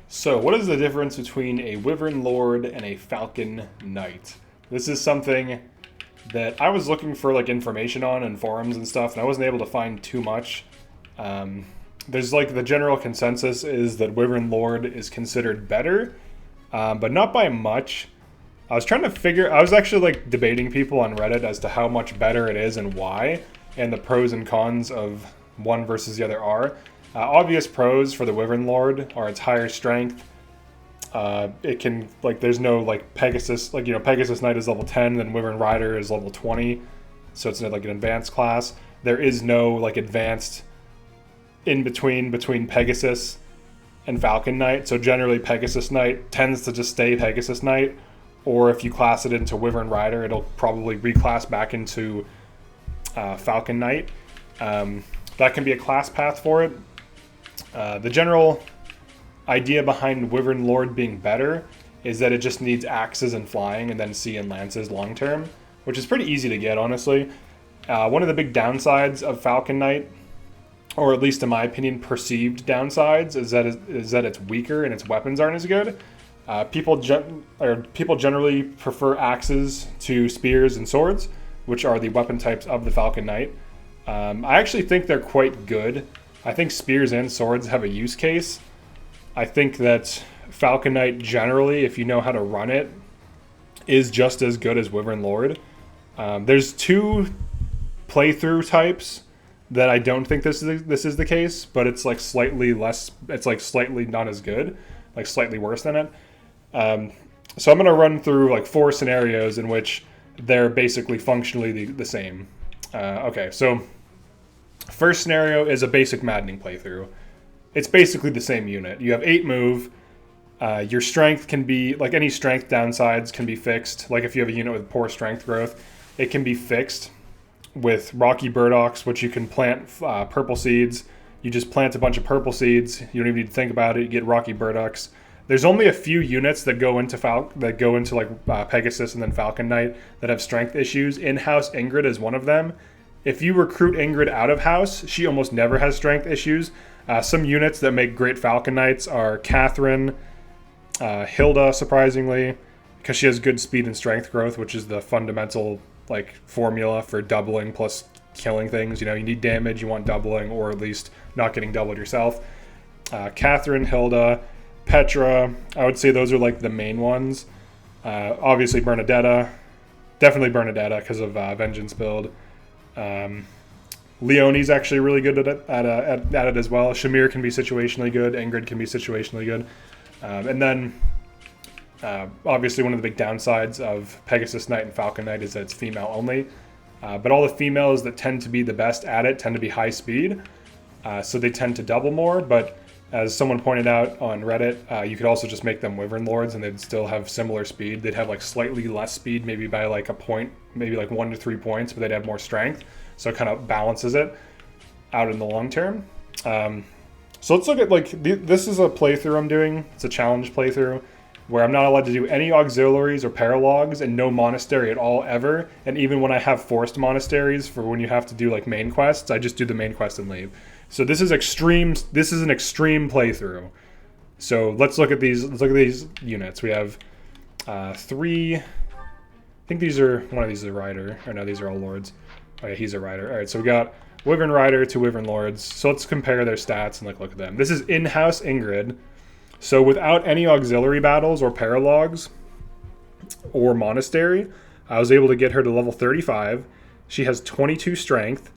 So, what is the difference between a Wyvern Lord and a Falcon Knight? This is something that I was looking for like information on in forums and stuff, and I wasn't able to find too much. There's like the general consensus is that Wyvern Lord is considered better, but not by much. I was actually like debating people on Reddit as to how much better it is and why, and the pros and cons of one versus the other are. Obvious pros for the Wyvern Lord are its higher strength. It can, like, there's no, like, Pegasus, like, Pegasus Knight is level 10, then Wyvern Rider is level 20, so it's like an advanced class. There is no, like, advanced in between Pegasus and Falcon Knight, so generally Pegasus Knight tends to just stay Pegasus Knight, or if you class it into Wyvern Rider, it'll probably reclass back into Falcon Knight. That can be a class path for it. The general idea behind Wyvern Lord being better is that it just needs axes and flying and then sea and lances long term, which is pretty easy to get, honestly. One of the big downsides of Falcon Knight, or at least in my opinion, perceived downsides, is that it's weaker and its weapons aren't as good. People generally prefer axes to spears and swords, which are the weapon types of the Falcon Knight. I actually think they're quite good. I think spears and swords have a use case. I think that Falcon Knight generally, if you know how to run it, is just as good as Wyvern Lord. There's two playthrough types that I don't think this is the case, but it's like slightly less. It's like slightly not as good, like slightly worse than it. So I'm gonna run through like 4 scenarios in which they're basically functionally the same. Okay, so first scenario is a basic maddening playthrough. It's basically the same unit. You have 8 move. Your strength can be, like any strength downsides can be fixed. Like if you have a unit with poor strength growth, it can be fixed with Rocky Burdocks, which you can plant purple seeds. You just plant a bunch of purple seeds. You don't even need to think about it. You get Rocky Burdocks. There's only a few units that go into Pegasus and then Falcon Knight that have strength issues. In-house Ingrid is one of them. If you recruit Ingrid out of house, she almost never has strength issues. Some units that make great Falcon Knights are Catherine, Hilda, surprisingly, because she has good speed and strength growth, which is the fundamental like formula for doubling plus killing things. You need damage, you want doubling, or at least not getting doubled yourself. Catherine, Hilda, Petra, I would say those are like the main ones. Obviously Bernadetta, definitely Bernadetta because of Vengeance build. Leonie's actually really good at it as well. Shamir can be situationally good. Ingrid can be situationally good. And then, obviously, one of the big downsides of Pegasus Knight and Falcon Knight is that it's female only. But all the females that tend to be the best at it tend to be high speed. So they tend to double more. But as someone pointed out on Reddit, you could also just make them Wyvern Lords and they'd still have similar speed. They'd have like slightly less speed, maybe by like a point, maybe like 1 to 3 points, but they'd have more strength. So it kind of balances it out in the long term. So let's look at this is a playthrough I'm doing. It's a challenge playthrough where I'm not allowed to do any auxiliaries or paralogs and no monastery at all ever. And even when I have forced monasteries for when you have to do like main quests, I just do the main quest and leave. So this is extreme. This is an extreme playthrough. So let's look at these. Let's look at these units. We have 3. I think one of these is a rider. Or no, these are all lords. Oh yeah, he's a rider. All right, so we got Wyvern Rider to Wyvern Lords. So let's compare their stats and look at them. This is in-house Ingrid. So without any auxiliary battles or paralogs or monastery, I was able to get her to level 35. She has 22 strength,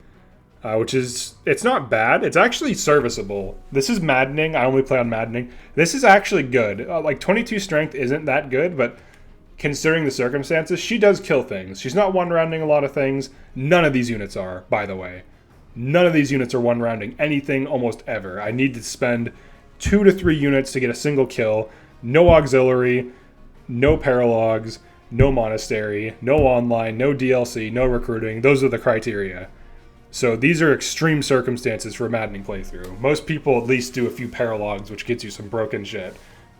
which is, it's not bad. It's actually serviceable. This is maddening. I only play on maddening. This is actually good. Like 22 strength isn't that good, but considering the circumstances, she does kill things. She's not one-rounding a lot of things. None of these units are, by the way. None of these units are one-rounding anything almost ever. I need to spend 2 to 3 units to get a single kill. No auxiliary, no paralogs, no monastery, no online, no DLC, no recruiting. Those are the criteria. So these are extreme circumstances for a maddening playthrough. Most people at least do a few paralogs, which gets you some broken shit.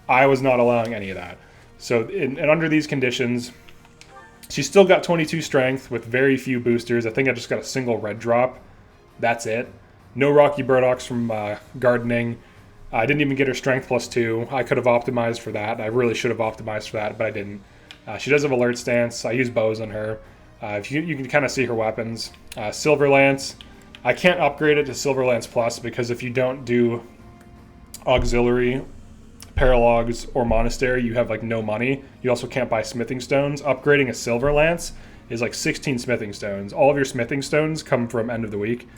I was not allowing any of that. So and under these conditions, she's still got 22 strength with very few boosters. I think I just got a single red drop. That's it. No Rocky Burdocks from gardening. I didn't even get her strength +2. I could have optimized for that. I really should have optimized for that, but I didn't. She does have alert stance. I use bows on her. If you can kind of see her weapons. Silver Lance. I can't upgrade it to Silver Lance Plus because if you don't do auxiliary, paralogs, or monastery, you have like no money. You also can't buy smithing stones. Upgrading a Silver Lance is like 16 smithing stones. All of your smithing stones come from end of the week.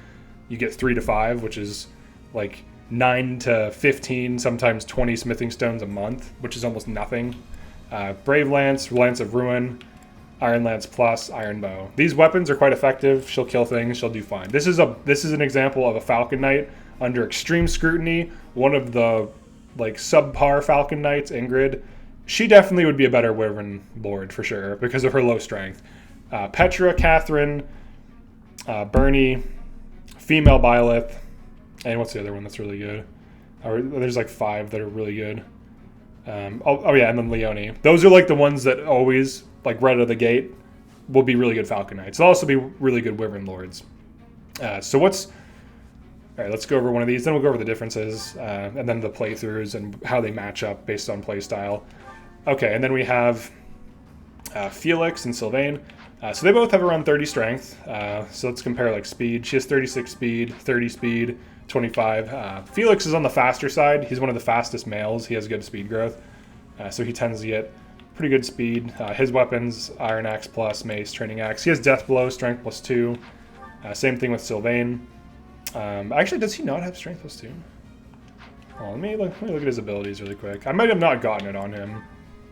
You get 3 to 5, which is like 9 to 15, sometimes 20 smithing stones a month, which is almost nothing. Brave Lance, Lance of Ruin, Iron Lance Plus, Iron Bow. These weapons are quite effective. She'll kill things. She'll do fine. This is an example of a Falcon Knight under extreme scrutiny. One of the like subpar Falcon Knights, Ingrid. She definitely would be a better Wyvern Lord for sure because of her low strength. Petra, Catherine, Bernie, female Byleth, and what's the other one that's really good? There's like 5 that are really good. Oh yeah, and then Leonie. Those are like the ones that always, like right out of the gate, will be really good Falcon Knights. They'll also be really good Wyvern Lords. All right, let's go over one of these. Then we'll go over the differences, and then the playthroughs and how they match up based on playstyle. Okay, and then we have Felix and Sylvain. So they both have around 30 strength. So let's compare like speed. She has 36 speed, 30 speed, 25. Felix is on the faster side. He's one of the fastest males. He has good speed growth. So he tends to get pretty good speed. His weapons, Iron Axe Plus, Mace, Training Axe. He has Death Blow, Strength +2. Same thing with Sylvain. Actually, does he not have Strength +2? Oh, let me look at his abilities really quick. I might have not gotten it on him.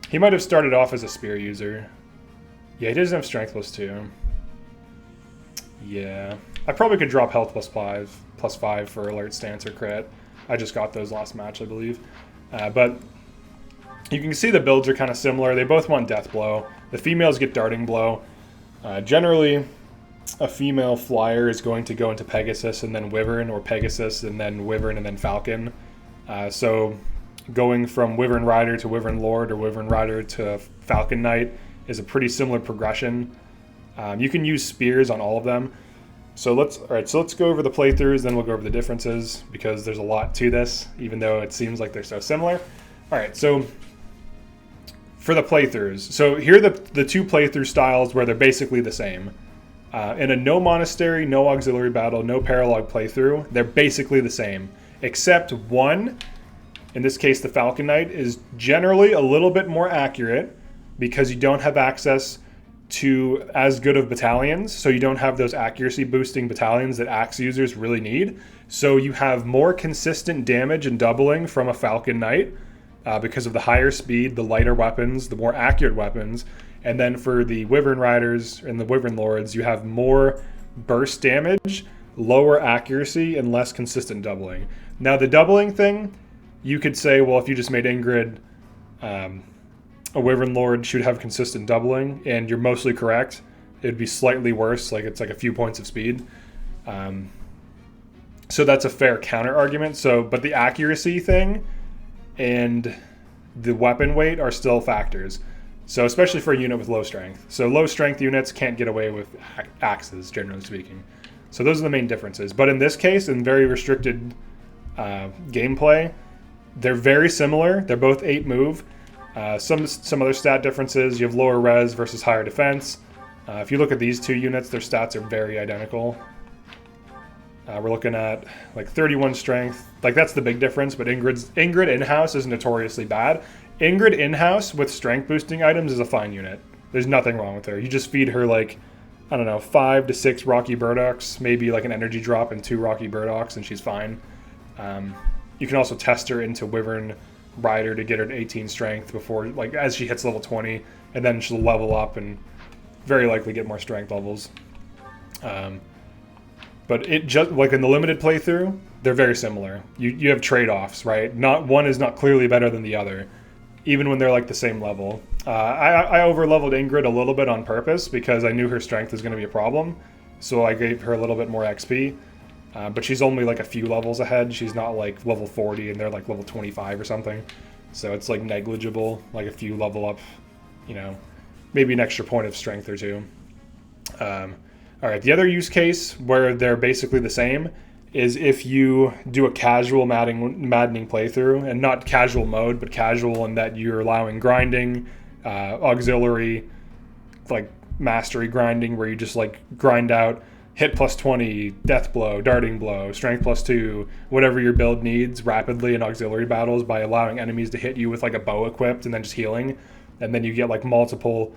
He might have started off as a spear user. Yeah, he doesn't have Strength +2. Yeah. I probably could drop Health +5 for Alert Stance or Crit. I just got those last match, I believe. But you can see the builds are kind of similar. They both want Death Blow. The females get Darting Blow. Generally, a female flyer is going to go into Pegasus and then Wyvern, or Pegasus and then Wyvern and then Falcon. So going from Wyvern Rider to Wyvern Lord or Wyvern Rider to Falcon Knight is a pretty similar progression. You can use spears on all of them. So let's go over the playthroughs, then we'll go over the differences because there's a lot to this, even though it seems like they're so similar. All right, so for the playthroughs, so here are the 2 playthrough styles where they're basically the same. In a no monastery, no auxiliary battle, no paralog playthrough, they're basically the same, except one, in this case the Falcon Knight, is generally a little bit more accurate because you don't have access to as good of battalions, so you don't have those accuracy boosting battalions that axe users really need. So you have more consistent damage and doubling from a Falcon Knight because of the higher speed, the lighter weapons, the more accurate weapons. And then for the Wyvern Riders and the Wyvern Lords, you have more burst damage, lower accuracy, and less consistent doubling. Now the doubling thing, you could say, well, if you just made Ingrid a Wyvern Lord, she would have consistent doubling, and you're mostly correct. It'd be slightly worse, like it's like a few points of speed. So that's a fair counter argument. But the accuracy thing and the weapon weight are still factors. So especially for a unit with low strength. So low strength units can't get away with axes, generally speaking. So those are the main differences. But in this case, in very restricted gameplay, they're very similar. They're both 8 move. Some other stat differences. You have lower res versus higher defense. If you look at these 2 units, their stats are very identical. We're looking at like 31 strength. Like that's the big difference, but Ingrid in-house is notoriously bad. Ingrid in-house with strength boosting items is a fine unit. There's nothing wrong with her. You just feed her like, I don't know, 5 to 6 Rocky Burdocks, maybe like an energy drop and 2 Rocky Burdocks, and she's fine. You can also test her into Wyvern Rider to get her to 18 strength before, like as she hits level 20, and then she'll level up and very likely get more strength levels. But it just like in the limited playthrough, they're very similar. You have trade-offs, right? Not one is not clearly better than the other, even when they're like the same level. I over-leveled Ingrid a little bit on purpose because I knew her strength was going to be a problem, so I gave her a little bit more XP. But she's only like a few levels ahead. She's not like level 40 and they're like level 25 or something. So it's like negligible, like a few level up, you know, maybe an extra point of strength or 2. All right, the other use case where they're basically the same is if you do a casual maddening playthrough, and not casual mode, but casual in that you're allowing grinding, auxiliary, like mastery grinding, where you just like grind out hit plus 20, death blow, darting blow, strength plus 2, whatever your build needs rapidly in auxiliary battles by allowing enemies to hit you with like a bow equipped and then just healing. And then you get like multiple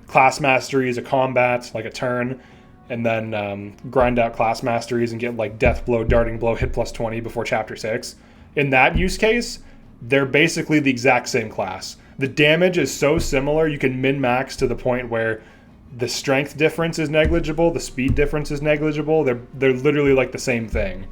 class masteries, a combat, like a turn, and then grind out class masteries and get like death blow, darting blow, hit plus 20 before chapter 6. In that use case, they're basically the exact same class. The damage is so similar, you can min-max to the point where the strength difference is negligible, the speed difference is negligible. They're literally like the same thing.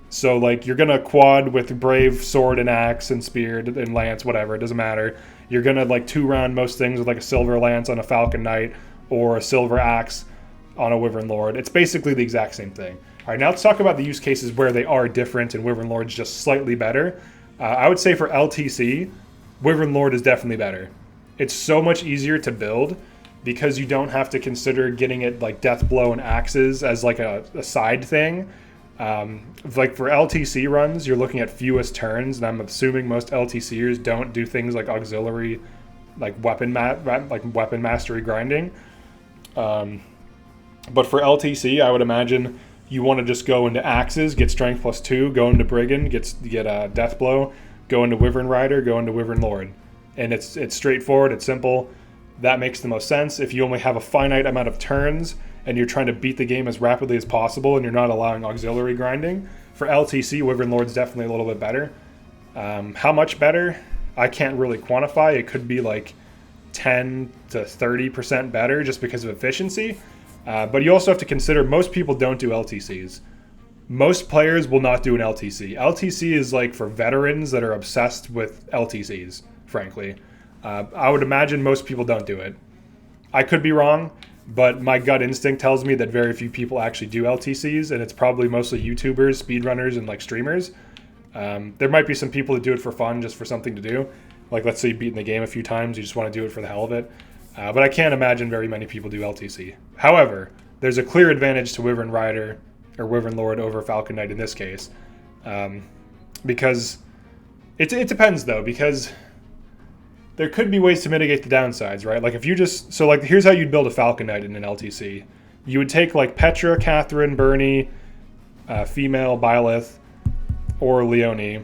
So like you're gonna quad with brave, sword and axe and spear and lance, whatever, it doesn't matter. You're gonna like 2-round most things with like a silver lance on a Falcon Knight or a silver axe on a Wyvern Lord. It's basically the exact same thing. All right, now let's talk about the use cases where they are different and Wyvern Lord's just slightly better. I would say for LTC, Wyvern Lord is definitely better. It's so much easier to build because you don't have to consider getting it like death blow and axes as like a side thing. Like for LTC runs, you're looking at fewest turns, and I'm assuming most LTCers don't do things like auxiliary, like weapon mastery grinding. But for LTC, I would imagine you want to just go into axes, get strength plus 2, go into brigand, get a death blow, go into Wyvern Rider, go into Wyvern Lord, and it's straightforward, it's simple. That makes the most sense. If you only have a finite amount of turns and you're trying to beat the game as rapidly as possible and you're not allowing auxiliary grinding, for LTC, Wyvern Lord's definitely a little bit better. How much better? I can't really quantify. It could be like 10 to 30% better just because of efficiency. But you also have to consider most people don't do LTCs. Most players will not do an LTC. LTC is like for veterans that are obsessed with LTCs, frankly. I would imagine most people don't do it. I could be wrong, but my gut instinct tells me that very few people actually do LTCs, and it's probably mostly YouTubers, speedrunners, and like streamers. There might be some people that do it for fun, just for something to do. Like let's say you've beaten the game a few times, you just want to do it for the hell of it. But I can't imagine very many people do LTC. However, there's a clear advantage to Wyvern Rider or Wyvern Lord over Falcon Knight in this case. Because it depends though, because there could be ways to mitigate the downsides, right? Like if you just, so like here's how you'd build a Falcon Knight in an LTC. You would take like Petra, Catherine, Bernie, female, Byleth, or Leonie.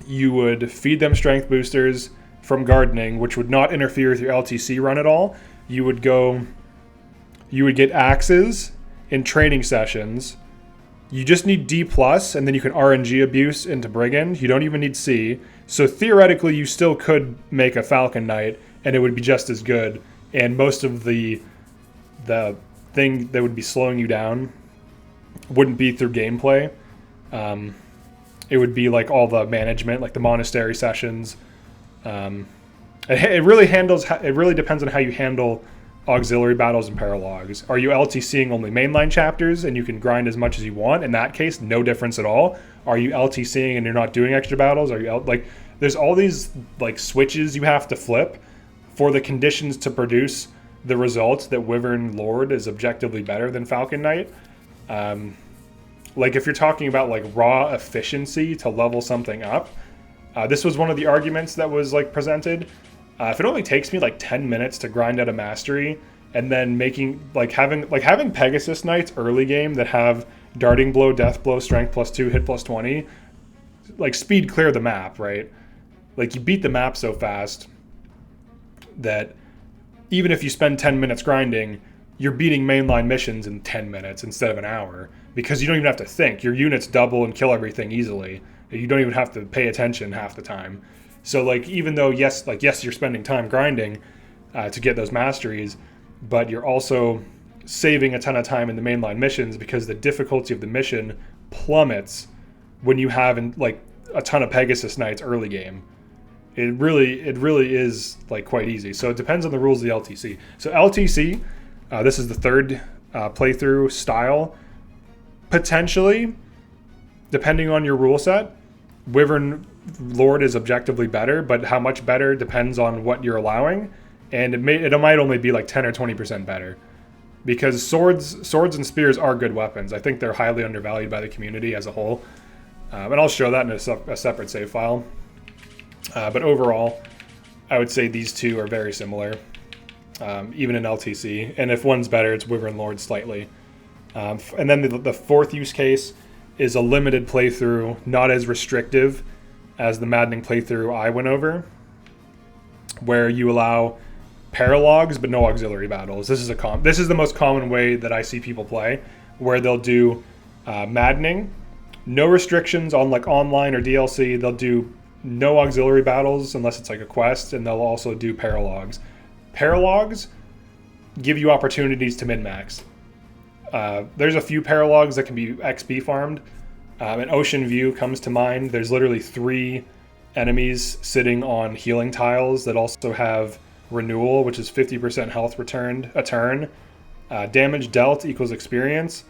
You would feed them strength boosters from gardening, which would not interfere with your LTC run at all. You would get axes in training sessions. You just need D+, and then you can RNG abuse into Brigand. You don't even need C. So theoretically, you still could make a Falcon Knight, and it would be just as good. And most of the thing that would be slowing you down wouldn't be through gameplay. It would be like all the management, like the monastery sessions. It really depends on how you handle auxiliary battles and paralogs. Are you LTCing only mainline chapters and you can grind as much as you want? In that case, no difference at all. Are you LTCing and you're not doing extra battles? Are you there's all these like switches you have to flip for the conditions to produce the results that Wyvern Lord is objectively better than Falcon Knight. Like if you're talking about like raw efficiency to level something up, this was one of the arguments that was like presented. If it only takes me like 10 minutes to grind out a mastery, and then having Pegasus Knights early game that have darting blow, death blow, strength plus 2, hit plus 20, like speed clear the map, right? Like you beat the map so fast that even if you spend 10 minutes grinding, you're beating mainline missions in 10 minutes instead of an hour, because you don't even have to think. Your units double and kill everything easily. You don't even have to pay attention half the time. So like even though yes you're spending time grinding to get those masteries, but you're also saving a ton of time in the mainline missions because the difficulty of the mission plummets when you have like a ton of Pegasus Knights early game. It really is like quite easy. So it depends on the rules of the LTC. So LTC, this is the third playthrough style. Potentially, depending on your rule set, Wyvern Lord is objectively better, but how much better depends on what you're allowing, and it might only be like 10 or 20% better. because swords and spears are good weapons. I think they're highly undervalued by the community as a whole. And I'll show that in a separate save file. But overall, I would say these two are very similar, even in LTC. And if one's better, it's Wyvern Lord slightly. And then the fourth use case is a limited playthrough, not as restrictive as the maddening playthrough I went over, where you allow paralogs but no auxiliary battles. This is the most common way that I see people play, where they'll do maddening, no restrictions on like online or DLC. They'll do no auxiliary battles unless it's like a quest, and they'll also do paralogs. Paralogs give you opportunities to min-max. There's a few paralogs that can be XP farmed. An Ocean View comes to mind. There's literally 3 enemies sitting on healing tiles that also have renewal, which is 50% health returned a turn. Damage dealt equals experience.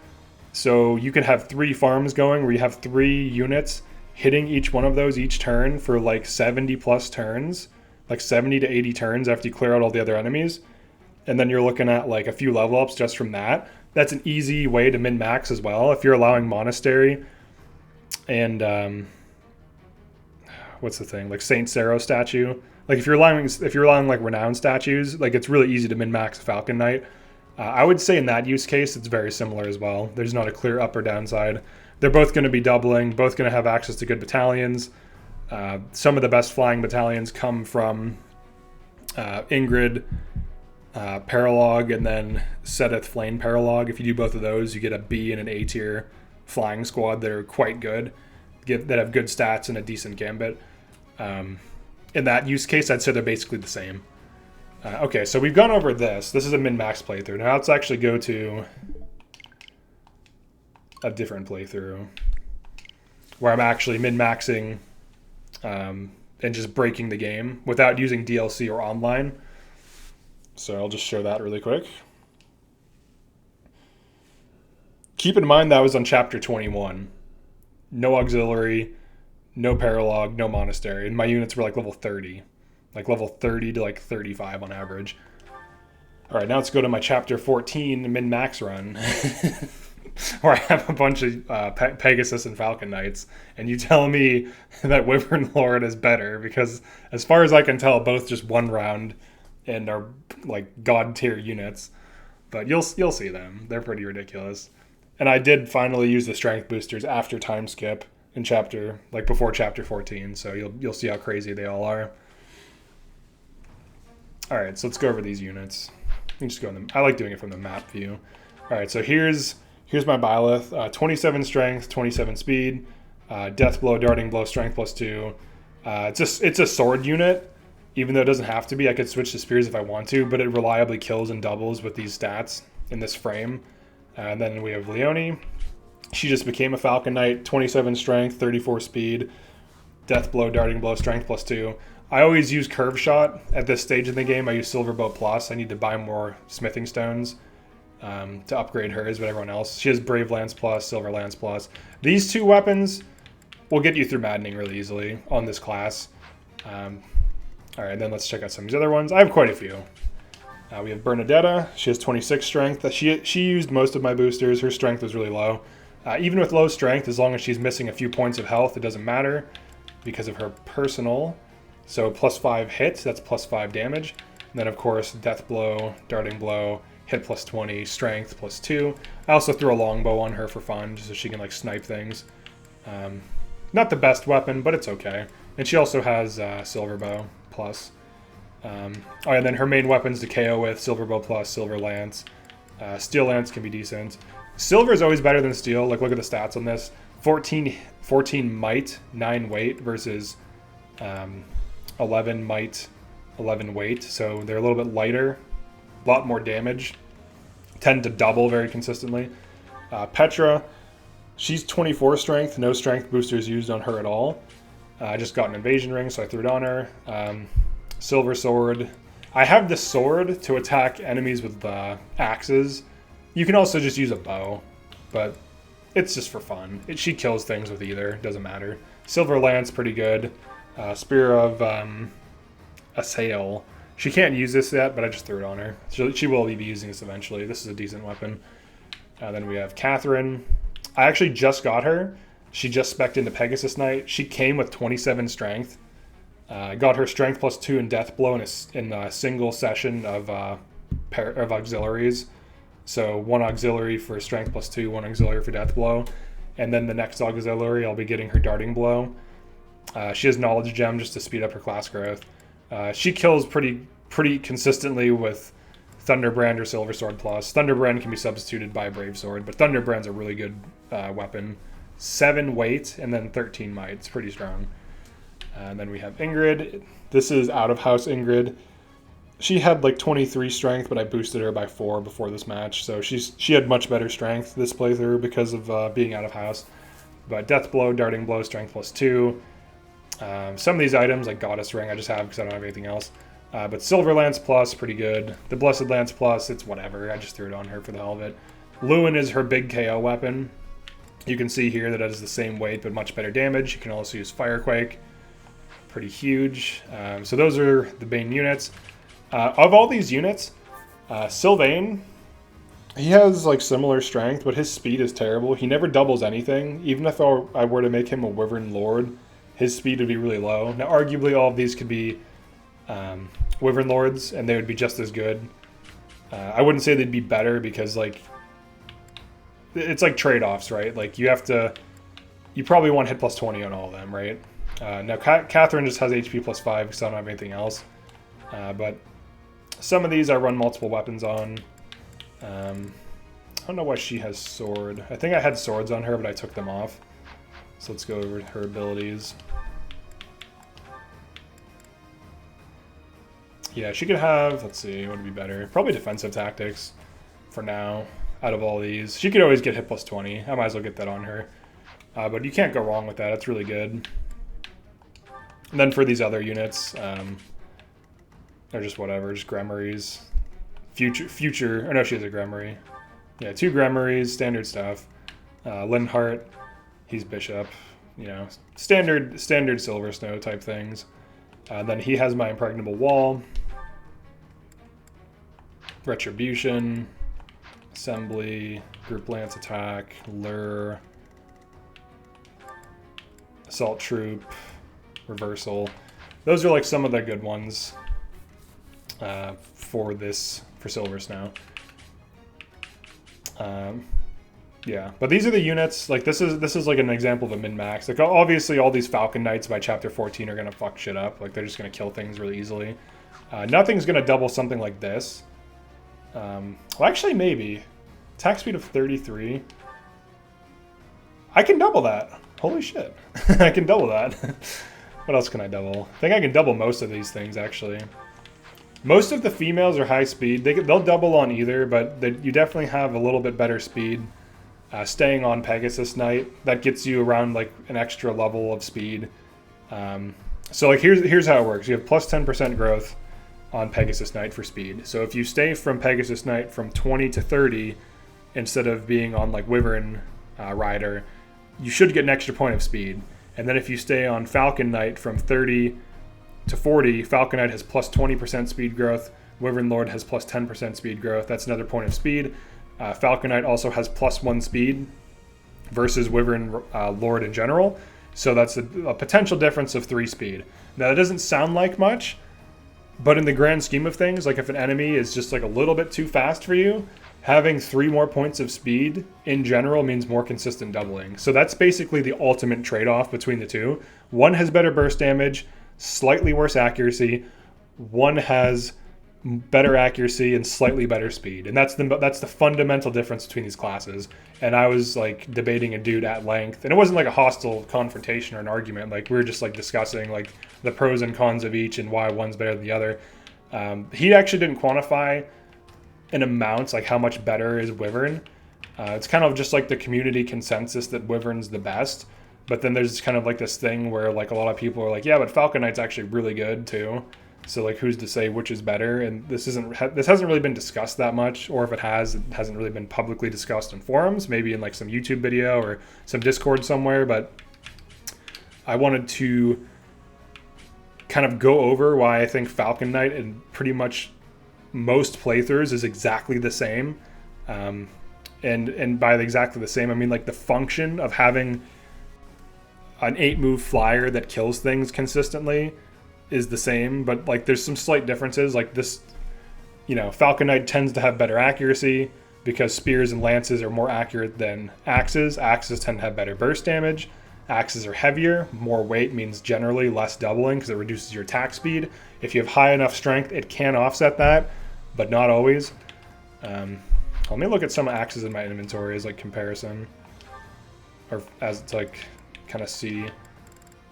So you can have 3 farms going where you have 3 units hitting each one of those each turn for like 70 plus turns, like 70 to 80 turns after you clear out all the other enemies. And then you're looking at like a few level ups just from that. That's an easy way to min-max as well. If you're allowing Monastery and what's the thing, like Saint Sero statue. Like if you're allowing like renowned statues, like it's really easy to min-max a Falcon Knight. I would say in that use case, it's very similar as well. There's not a clear up or downside. They're both going to be doubling, both going to have access to good battalions. Some of the best flying battalions come from Ingrid, Paralog, and then Seteth Flame Paralog. If you do both of those, you get a B and an A tier flying squad that are quite good, that have good stats and a decent gambit. In that use case, I'd say they're basically the same. Okay, so we've gone over this. This is a min-max playthrough. Now let's actually go to a different playthrough where I'm actually min-maxing and just breaking the game without using DLC or online. So I'll just show that really quick. Keep in mind that was on chapter 21. No auxiliary, no paralog, no monastery. And my units were like level 30. Like level 30 to like 35 on average. Alright, now let's go to my chapter 14 min-max run. Where I have a bunch of Pegasus and Falcon Knights. And you tell me that Wyvern Lord is better, because as far as I can tell, both just one round and are like god tier units. But you'll see them. They're pretty ridiculous. And I did finally use the strength boosters after time skip in before chapter 14. So you'll see how crazy they all are. All right, so let's go over these units. You just go in them. I like doing it from the map view. All right, so here's my Byleth. 27 strength, 27 speed, death blow, darting blow, strength +2. It's a sword unit, even though it doesn't have to be. I could switch to spears if I want to, but it reliably kills and doubles with these stats in this frame. And then we have Leonie. She just became a Falcon Knight. 27 strength, 34 speed, death blow, darting blow, strength +2. I always use curve shot at this stage in the game. I use silver bow plus. I need to buy more smithing stones to upgrade hers, but everyone else. She has brave lance plus, silver lance plus. These 2 weapons will get you through maddening really easily on this class. All right, then let's check out some of these other ones. I have quite a few. We have Bernadetta. She has 26 strength. She used most of my boosters. Her strength was really low. Even with low strength, as long as she's missing a few points of health, it doesn't matter because of her personal. So +5 hits, that's +5 damage. And then of course, death blow, darting blow, hit +20, strength +2. I also threw a longbow on her for fun, just so she can like snipe things. Not the best weapon, but it's okay. And she also has silver bow plus. And then her main weapons to KO with: silver bow plus, silver lance. Steel lance can be decent. Silver is always better than steel. Like, look at the stats on this: 14 might, 9 weight versus 11 might, 11 weight. So they're a little bit lighter, a lot more damage. Tend to double very consistently. Petra, she's 24 strength. No strength boosters used on her at all. I just got an invasion ring, so I threw it on her. Silver sword. I have this sword to attack enemies with axes. You can also just use a bow, but it's just for fun. She kills things with either. Doesn't matter. Silver lance, pretty good. Spear of Assail. She can't use this yet, but I just threw it on her. She will be using this eventually. This is a decent weapon. Then we have Catherine. I actually just got her. She just spec'd into Pegasus Knight. She came with 27 strength. I got her strength +2 in Death Blow in a single session of auxiliaries. So 1 auxiliary for strength +2, 1 auxiliary for Death Blow. And then the next auxiliary, I'll be getting her Darting Blow. She has Knowledge Gem just to speed up her class growth. She kills pretty consistently with Thunderbrand or Silver Sword Plus. Thunderbrand can be substituted by Brave Sword, but Thunderbrand's a really good weapon. 7 weight and then 13 might. It's pretty strong. And then we have Ingrid. This is out of house Ingrid. She had like 23 strength, but I boosted her by 4 before this match. So she had much better strength this playthrough because of being out of house. But Death Blow, Darting Blow, strength +2. Some of these items, like Goddess Ring, I just have because I don't have anything else. But Silver Lance Plus, pretty good. The Blessed Lance Plus, it's whatever. I just threw it on her for the hell of it. Lewin is her big KO weapon. You can see here that it has the same weight, but much better damage. You can also use Firequake. Pretty huge. So those are the main units. Of all these units, Sylvain, he has like similar strength, but his speed is terrible. He never doubles anything. Even if I were to make him a Wyvern Lord, his speed would be really low. Now, arguably, all of these could be Wyvern Lords, and they would be just as good. I wouldn't say they'd be better because, like, it's like trade-offs, right? Like, you probably want hit +20 on all of them, right? Now, Catherine just has HP +5 because I don't have anything else. But some of these I run multiple weapons on. I don't know why she has sword. I think I had swords on her, but I took them off. So let's go over her abilities. Yeah, she could have, let's see, what would be better? Probably defensive tactics for now, out of all these. She could always get hit +20. I might as well get that on her. But you can't go wrong with that. It's really good. And then for these other units, they're just whatever, just Grimoires. Future, or no, she has a Grimoire. Yeah, 2 Grimoires, standard stuff. Linhardt, he's Bishop, you know, standard Silver Snow type things. Then he has my Impregnable Wall. Retribution, Assembly, Group Lance Attack, Lure, Assault Troop, Reversal. Those are like some of the good ones for Silver Snow. Yeah, but these are the units. Like this is like an example of a min-max. Like obviously all these Falcon Knights by chapter 14 are gonna fuck shit up. Like they're just gonna kill things really easily. Nothing's gonna double something like this. Well, actually maybe. Attack speed of 33. I can double that. Holy shit. I can double that. What else can I double? I think I can double most of these things actually. Most of the females are high speed. They'll double on either, but you definitely have a little bit better speed. Staying on Pegasus Knight, that gets you around like an extra level of speed. So like here's how it works. You have plus 10% growth on Pegasus Knight for speed. So if you stay from Pegasus Knight from 20 to 30 instead of being on like Wyvern Rider, you should get an extra point of speed. And then if you stay on Falcon Knight from 30 to 40, Falcon Knight has plus 20% speed growth. Wyvern Lord has plus 10% speed growth. That's another point of speed. Falcon Knight also has plus 1 speed versus Wyvern Lord in general. So that's a potential difference of 3 speed. Now that doesn't sound like much, but in the grand scheme of things, like if an enemy is just like a little bit too fast for you, having 3 more points of speed in general means more consistent doubling. So that's basically the ultimate trade-off between the two. One has better burst damage, slightly worse accuracy. One has better accuracy and slightly better speed, and that's the fundamental difference between these classes. And I was like debating a dude at length, and it wasn't like a hostile confrontation or an argument. Like we were just like discussing like the pros and cons of each and why one's better than the other. He actually didn't quantify an amount, like how much better is Wyvern. It's kind of just like the community consensus that Wyvern's the best, but then there's kind of like this thing where like a lot of people are like, yeah, but Falcon Knight's actually really good too. So like, who's to say which is better? And this hasn't really been discussed that much, or if it hasn't really been publicly discussed in forums, maybe in like some YouTube video or some Discord somewhere. But I wanted to kind of go over why I think Falcon Knight in pretty much most playthroughs is exactly the same. And by exactly the same, I mean like the function of having an 8-move flyer that kills things consistently is the same, but like there's some slight differences. Like this, you know, Falcon Knight tends to have better accuracy because spears and lances are more accurate than axes. Axes tend to have better burst damage. Axes are heavier. More weight means generally less doubling because it reduces your attack speed. If you have high enough strength, it can offset that, but not always. Let me look at some axes in my inventory as like comparison, or as it's like kind of see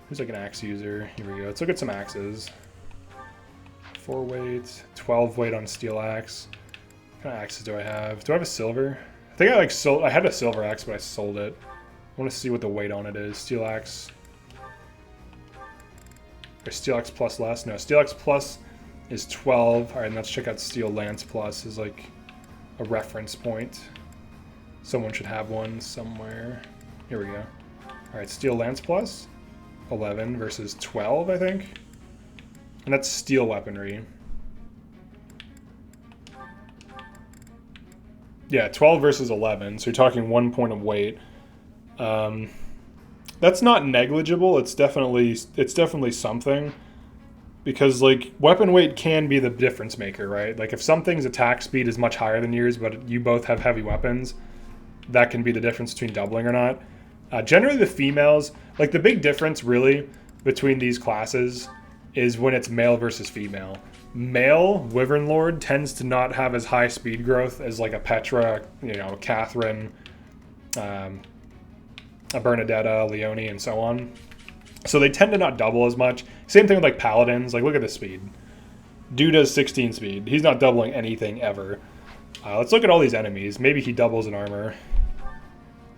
who's like an axe user. Here we go. Let's look at some axes. 4 weight, 12 weight on steel axe. What kind of axes do I have? Do I have a silver? I think I had a silver axe, but I sold it. I want to see what the weight on it is. Steel axe. Or steel axe plus less? No, steel axe plus is 12. All right, and let's check out steel lance plus is like a reference point. Someone should have one somewhere. Here we go. All right, steel lance plus 11 versus 12, I think. And that's steel weaponry. Yeah, 12 versus 11, so you're talking 1 point of weight. That's not negligible. It's definitely something, because like weapon weight can be the difference maker, right? Like if something's attack speed is much higher than yours, but you both have heavy weapons, that can be the difference between doubling or not. Generally, the females, like the big difference really between these classes is when it's male versus female. Male Wyvern Lord tends to not have as high speed growth as like a Petra, you know, a Catherine, a Bernadetta, Leone, and so on. So they tend to not double as much. Same thing with like Paladins. Like look at the speed. Dude does 16 speed. He's not doubling anything ever. Let's look at all these enemies. Maybe he doubles in armor.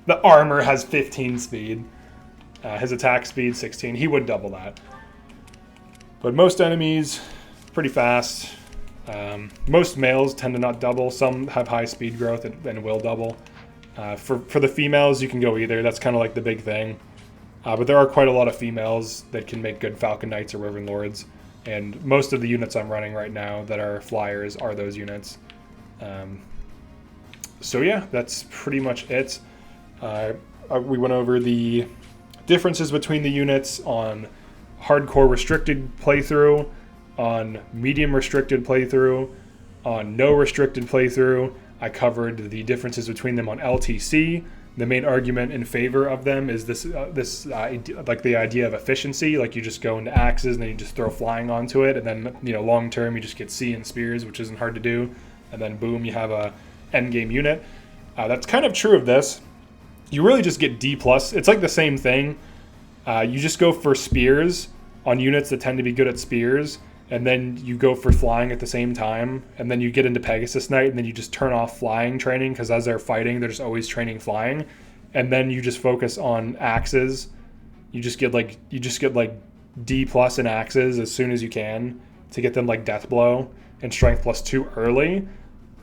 The armor has 15 speed. His attack speed 16. He would double that. But most enemies, pretty fast. Most males tend to not double. Some have high speed growth and will double. For the females, you can go either. That's kind of like the big thing. But there are quite a lot of females that can make good Falcon Knights or Wyvern Lords. And most of the units I'm running right now that are flyers are those units. So yeah, that's pretty much it. We went over the differences between the units on hardcore restricted playthrough, on medium restricted playthrough, on no restricted playthrough. I covered the differences between them on LTC. The main argument in favor of them is this like the idea of efficiency. Like you just go into axes and then you just throw flying onto it, and then you know long term you just get C and spears, which isn't hard to do, and then boom, you have a end game unit. That's kind of true of this. You really just get D+. It's like the same thing. You just go for spears on units that tend to be good at spears, and then you go for flying at the same time, and then you get into Pegasus Knight, and then you just turn off flying training, because as they're fighting, they're just always training flying, and then you just focus on axes. You just get like D+ in axes as soon as you can to get them like Death Blow and Strength +2 early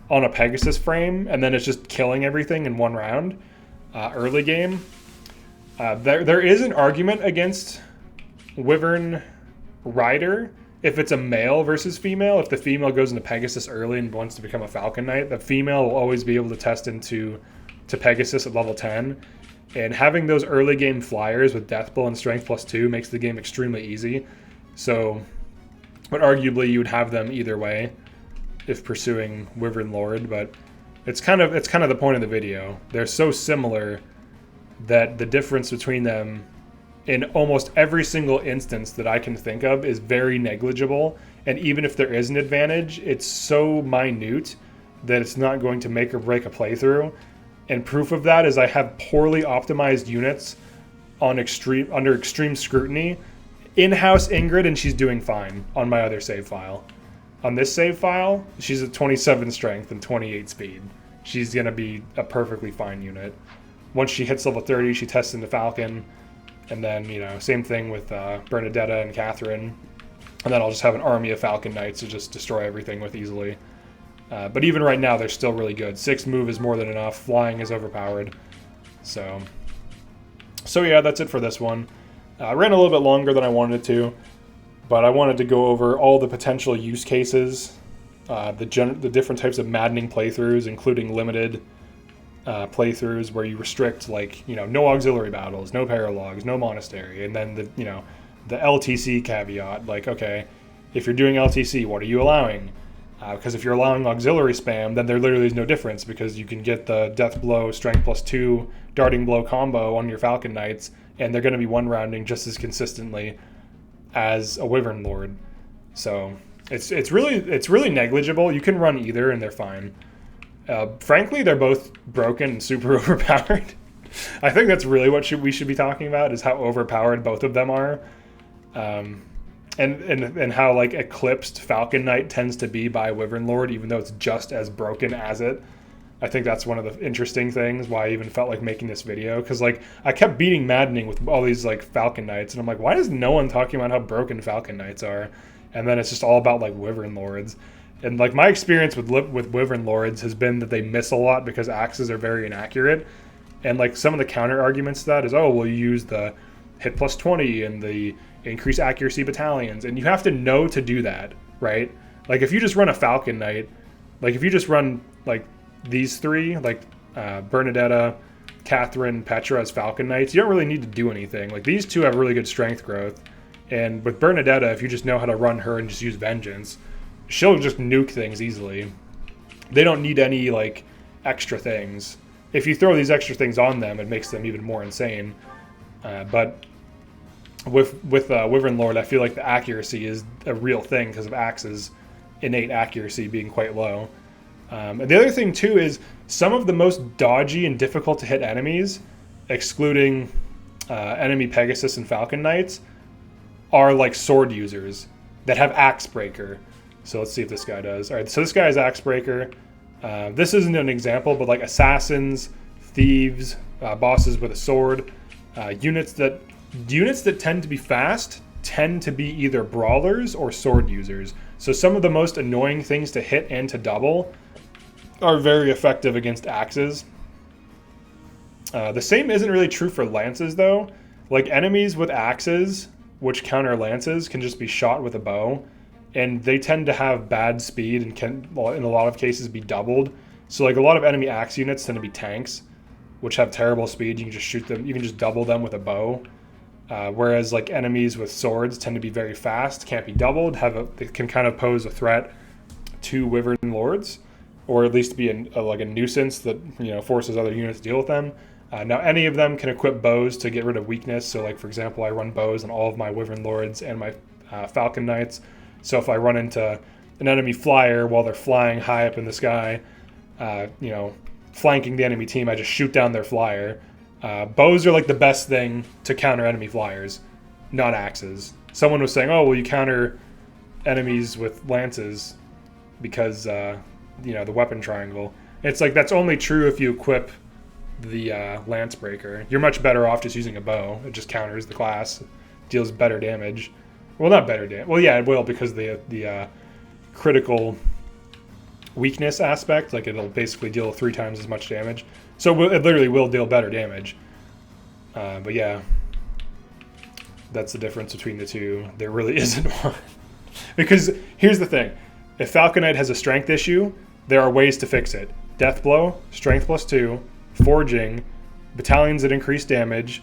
on a Pegasus frame, and then it's just killing everything in one round. Early game. There is an argument against Wyvern Rider if it's a male versus female. If the female goes into Pegasus early and wants to become a Falcon Knight, the female will always be able to test into Pegasus at level 10. And having those early game flyers with Death Blow and Strength +2 makes the game extremely easy. So, but arguably you would have them either way if pursuing Wyvern Lord, but it's kind of the point of the video. They're so similar that the difference between them in almost every single instance that I can think of is very negligible. And even if there is an advantage, it's so minute that it's not going to make or break a playthrough. And proof of that is I have poorly optimized units on under extreme scrutiny. In-house Ingrid, and she's doing fine on my other save file. On this save file, she's at 27 strength and 28 speed. She's going to be a perfectly fine unit. Once she hits level 30, she tests into Falcon. And then, you know, same thing with Bernadetta and Catherine. And then I'll just have an army of Falcon Knights to just destroy everything with easily. But even right now, they're still really good. 6 move is more than enough. Flying is overpowered. So yeah, that's it for this one. I ran a little bit longer than I wanted to. But I wanted to go over all the potential use cases, the different types of maddening playthroughs, including limited playthroughs where you restrict, like, no auxiliary battles, no paralogs, no monastery, and then the LTC caveat, like, okay, if you're doing LTC, what are you allowing? Because if you're allowing auxiliary spam, then there literally is no difference, because you can get the death blow, strength +2, darting blow combo on your Falcon Knights, and they're going to be one rounding just as consistently as a Wyvern Lord. So it's really negligible. You can run either and they're fine. Frankly, they're both broken and super overpowered. I think that's really what we should be talking about, is how overpowered both of them are. And how, like, eclipsed Falcon Knight tends to be by Wyvern Lord, even though it's just as broken as it. I think that's one of the interesting things why I even felt like making this video, because, like, I kept beating maddening with all these, like, Falcon Knights, and I'm like, why is no one talking about how broken Falcon Knights are? And then it's just all about, like, Wyvern Lords. And, like, my experience with Wyvern Lords has been that they miss a lot because axes are very inaccurate. And, like, some of the counter arguments to that is, oh, well, you use the hit +20 and the increase accuracy battalions, and you have to know to do that, right? Like, if you just run a Falcon Knight, like, if you just run, like, these three, like Bernadetta, Catherine, Petra as Falcon Knights, you don't really need to do anything. Like, these two have really good strength growth, and with Bernadetta, if you just know how to run her and just use Vengeance, she'll just nuke things easily. They don't need any, like, extra things. If you throw these extra things on them, it makes them even more insane. But with Wyvern Lord, I feel like the accuracy is a real thing because of Axe's innate accuracy being quite low. And the other thing, too, is some of the most dodgy and difficult to hit enemies, excluding enemy Pegasus and Falcon Knights, are, like, sword users that have Axe Breaker. So let's see if this guy does. All right, so this guy has Axe Breaker. This isn't an example, but, like, assassins, thieves, bosses with a sword, units that tend to be fast tend to be either brawlers or sword users. So some of the most annoying things to hit and to double are very effective against axes. The same isn't really true for lances, though. Like, enemies with axes, which counter lances, can just be shot with a bow, and they tend to have bad speed and can, well, in a lot of cases, be doubled. So, like, a lot of enemy axe units tend to be tanks, which have terrible speed. You can just shoot them, you can just double them with a bow. Whereas, like, enemies with swords tend to be very fast, can't be doubled, they can kind of pose a threat to Wyvern Lords, or at least be like a nuisance that, forces other units to deal with them. Now, any of them can equip bows to get rid of weakness. So, like, for example, I run bows on all of my Wyvern Lords and my Falcon Knights. So if I run into an enemy flyer while they're flying high up in the sky, flanking the enemy team, I just shoot down their flyer. Bows are, like, the best thing to counter enemy flyers, not axes. Someone was saying, oh, well, you counter enemies with lances because, the weapon triangle. It's like, that's only true if you equip the lance breaker. You're much better off just using a bow. It just counters the class, deals better damage. Well, not better damage. Well, yeah, it will, because the critical weakness aspect, like, it'll basically deal 3 times as much damage. So it literally will deal better damage. But yeah, that's the difference between the two. There really isn't one. Because here's the thing. If Falcon Knight has a strength issue, there are ways to fix it. Death Blow, Strength +2, Forging, battalions that increase damage,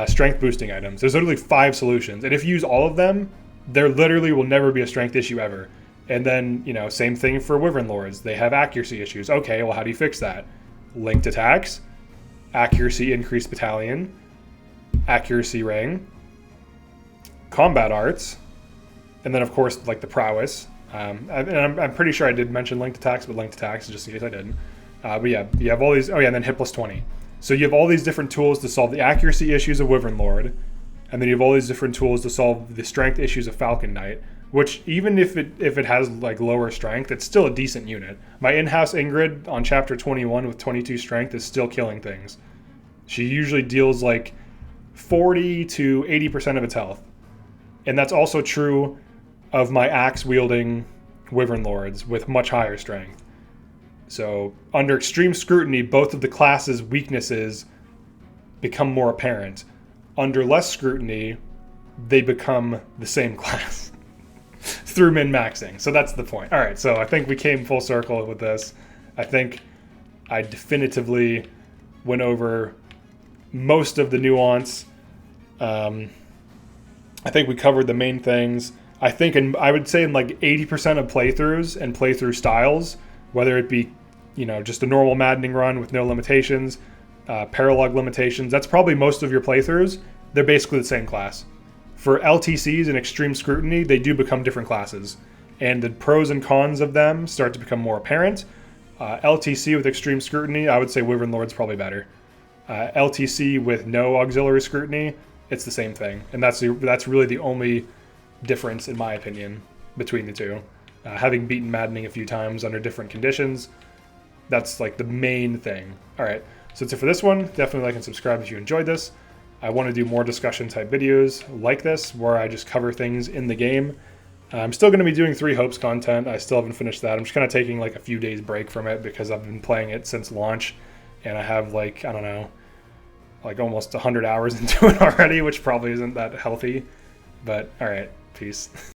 strength boosting items. There's literally 5 solutions. And if you use all of them, there literally will never be a strength issue ever. And then, same thing for Wyvern Lords. They have accuracy issues. Okay, well, how do you fix that? Linked attacks, accuracy increased battalion, accuracy ring, combat arts, and then, of course, like, the prowess. And I'm pretty sure I did mention linked attacks, but linked attacks, just in case I didn't. But yeah, you have all these. Oh yeah, and then hit +20. So you have all these different tools to solve the accuracy issues of Wyvern Lord, and then you have all these different tools to solve the strength issues of Falcon Knight. Which, even if it has, like, lower strength, it's still a decent unit. My in-house Ingrid on chapter 21 with 22 strength is still killing things. She usually deals, like, 40 to 80% of its health. And that's also true of my axe-wielding Wyvern Lords with much higher strength. So, under extreme scrutiny, both of the class's weaknesses become more apparent. Under less scrutiny, they become the same class through min-maxing. So that's the point. All right, so I think we came full circle with this. I think I definitively went over most of the nuance. I think we covered the main things. I think I would say in like 80% of playthroughs and playthrough styles, whether it be, just a normal maddening run with no limitations, paralog limitations, that's probably most of your playthroughs. They're basically the same class. For LTCs and extreme scrutiny, they do become different classes, and the pros and cons of them start to become more apparent. LTC with extreme scrutiny, I would say Wyvern Lord's probably better. LTC with no auxiliary scrutiny, it's the same thing, and that's really the only difference, in my opinion, between the two. Having beaten maddening a few times under different conditions, that's like the main thing. All right, so that's it for this one. Definitely like and subscribe if you enjoyed this. I want to do more discussion type videos like this where I just cover things in the game. I'm still going to be doing 3 Hopes content. I still haven't finished that. I'm just kind of taking like a few days break from it because I've been playing it since launch, and I have like, I don't know, like almost 100 hours into it already, which probably isn't that healthy. But all right, peace.